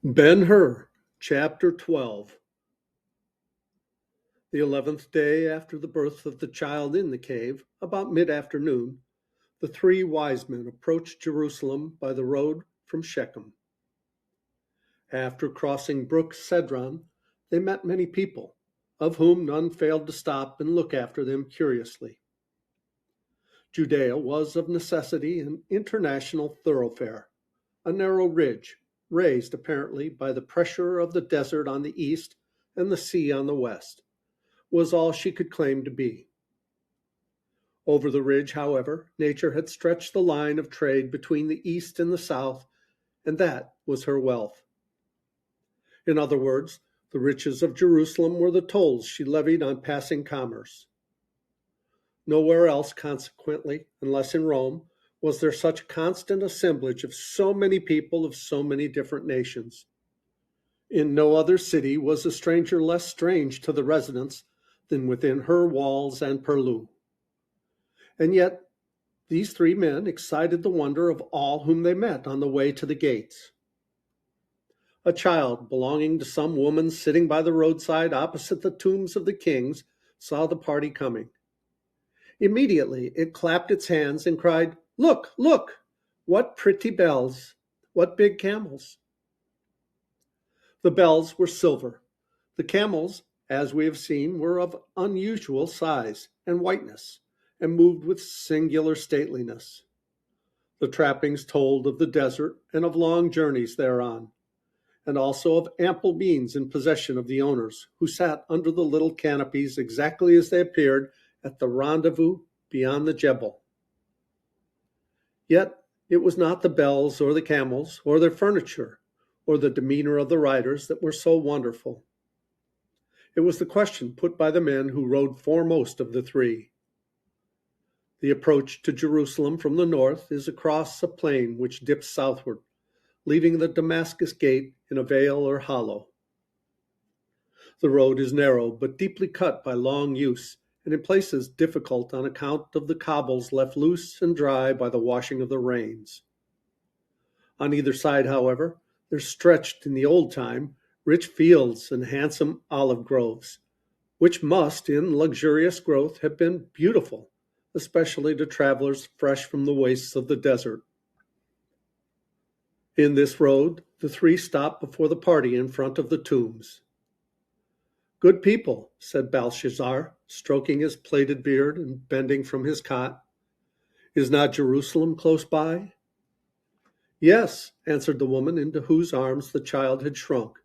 Ben-Hur, Chapter 12. The 11th day after the birth of the child in the cave, about mid-afternoon, the three wise men approached Jerusalem by the road from Shechem. After crossing Brook Cedron, they met many people, of whom none failed to stop and look after them curiously. Judea was of necessity an international thoroughfare, a narrow ridge, raised apparently by the pressure of the desert on the east and the sea on the west, was all she could claim to be. Over the ridge, however, nature had stretched the line of trade between the east and the south, and that was her wealth. In other words, the riches of Jerusalem were the tolls she levied on passing commerce. Nowhere else, consequently, unless in Rome, was there such constant assemblage of so many people of so many different nations. In no other city was a stranger less strange to the residents than within her walls and purlieus. And yet these three men excited the wonder of all whom they met on the way to the gates. A child belonging to some woman sitting by the roadside opposite the tombs of the kings saw the party coming. Immediately it clapped its hands and cried, "Look, look! What pretty bells! What big camels!" The bells were silver. The camels, as we have seen, were of unusual size and whiteness, and moved with singular stateliness. The trappings told of the desert and of long journeys thereon, and also of ample means in possession of the owners, who sat under the little canopies exactly as they appeared at the rendezvous beyond the Jebel. Yet it was not the bells or the camels or their furniture or the demeanor of the riders that were so wonderful. It was the question put by the men who rode foremost of the three. The approach to Jerusalem from the north is across a plain which dips southward, leaving the Damascus gate in a vale or hollow. The road is narrow but deeply cut by long use, and in places difficult on account of the cobbles left loose and dry by the washing of the rains. On either side, however, there stretched in the old time rich fields and handsome olive groves, which must, in luxurious growth, have been beautiful, especially to travelers fresh from the wastes of the desert. In this road, the three stopped before the party in front of the tombs. "Good people," said Belshazzar, stroking his plaited beard and bending from his cot, "is not Jerusalem close by?" "Yes," answered the woman into whose arms the child had shrunk.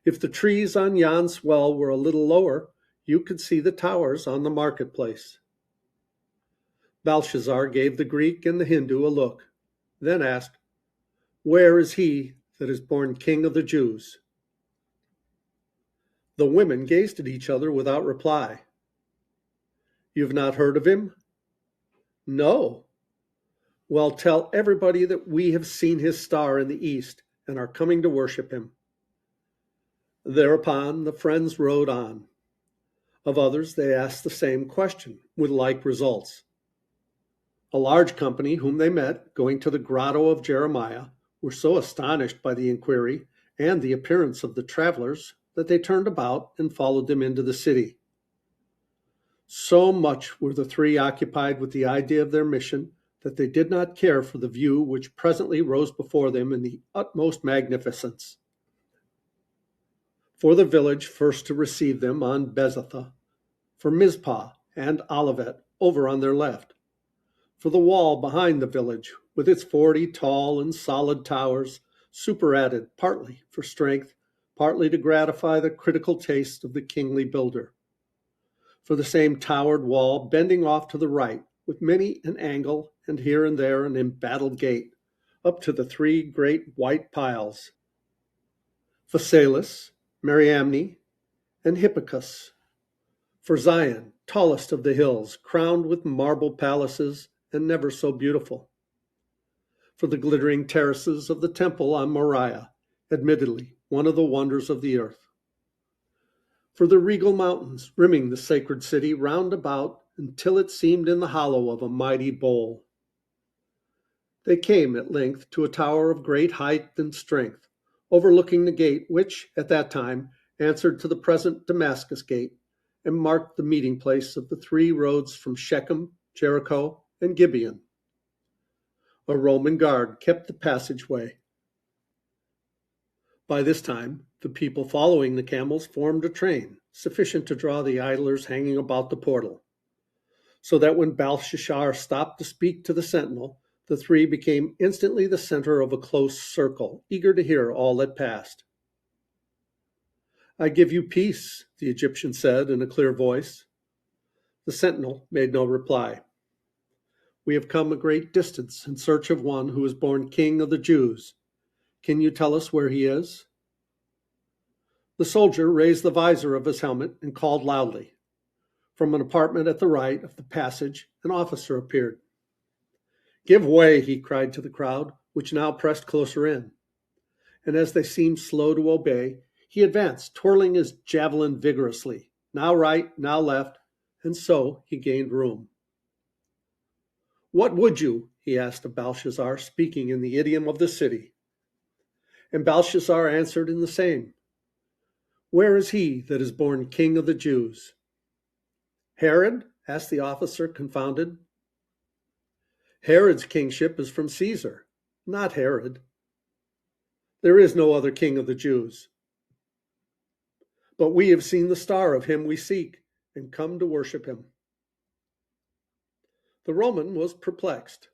"If the trees on yon swell were a little lower, you could see the towers on the marketplace." Belshazzar gave the Greek and the Hindu a look, then asked, "Where is he that is born King of the Jews?" The women gazed at each other without reply. "You've not heard of him?" "No." "Well, tell everybody that we have seen his star in the east and are coming to worship him." Thereupon the friends rode on. Of others they asked the same question, with like results. A large company whom they met, going to the grotto of Jeremiah, were so astonished by the inquiry and the appearance of the travelers that they turned about and followed them into the city. So much were the three occupied with the idea of their mission that they did not care for the view which presently rose before them in the utmost magnificence. For the village first to receive them on Bezatha, for Mizpah and Olivet over on their left, for the wall behind the village with its 40 tall and solid towers, superadded partly for strength, partly to gratify the critical taste of the kingly builder, for the same towered wall bending off to the right, with many an angle and here and there an embattled gate, up to the three great white piles, Phasaelis, Mariamne, and Hippicus, for Zion, tallest of the hills, crowned with marble palaces and never so beautiful, for the glittering terraces of the temple on Moriah, admittedly one of the wonders of the earth, for the regal mountains rimming the sacred city round about until it seemed in the hollow of a mighty bowl. They came at length to a tower of great height and strength, overlooking the gate which, at that time, answered to the present Damascus Gate, and marked the meeting place of the three roads from Shechem, Jericho, and Gibeon. A Roman guard kept the passageway. By this time, the people following the camels formed a train, sufficient to draw the idlers hanging about the portal, so that when Belshazzar stopped to speak to the sentinel, the three became instantly the center of a close circle, eager to hear all that passed. "I give you peace," the Egyptian said in a clear voice. The sentinel made no reply. "We have come a great distance in search of one who is born King of the Jews. Can you tell us where he is?" The soldier raised the visor of his helmet and called loudly. From an apartment at the right of the passage, an officer appeared. "Give way," he cried to the crowd, which now pressed closer in. And as they seemed slow to obey, he advanced, twirling his javelin vigorously, now right, now left, and so he gained room. "What would you?" he asked of Belshazzar, speaking in the idiom of the city. And Belshazzar answered in the same. "Where is he that is born King of the Jews?" "Herod?" asked the officer, confounded. "Herod's kingship is from Caesar, not Herod. There is no other king of the Jews. But we have seen the star of him we seek, and come to worship him." The Roman was perplexed.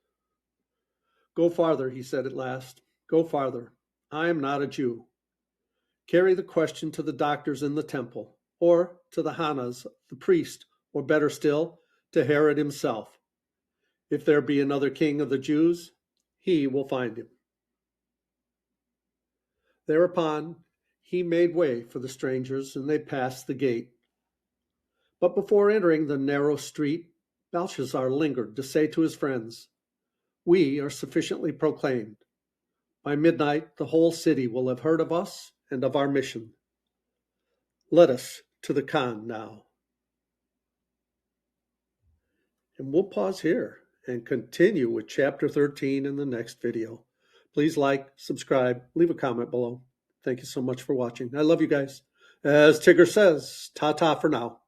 "Go farther," he said at last. "Go farther. I am not a Jew. Carry the question to the doctors in the temple, or to the Hannas, the priest, or better still, to Herod himself. If there be another king of the Jews, he will find him." Thereupon he made way for the strangers, and they passed the gate. But before entering the narrow street, Belshazzar lingered to say to his friends, "We are sufficiently proclaimed. By midnight the whole city will have heard of us and of our mission. Let us to the Khan now." And we'll pause here and continue with chapter 13 in the next video. Please like, subscribe, leave a comment below. Thank you so much for watching. I love you guys. As Tigger says, ta-ta for now.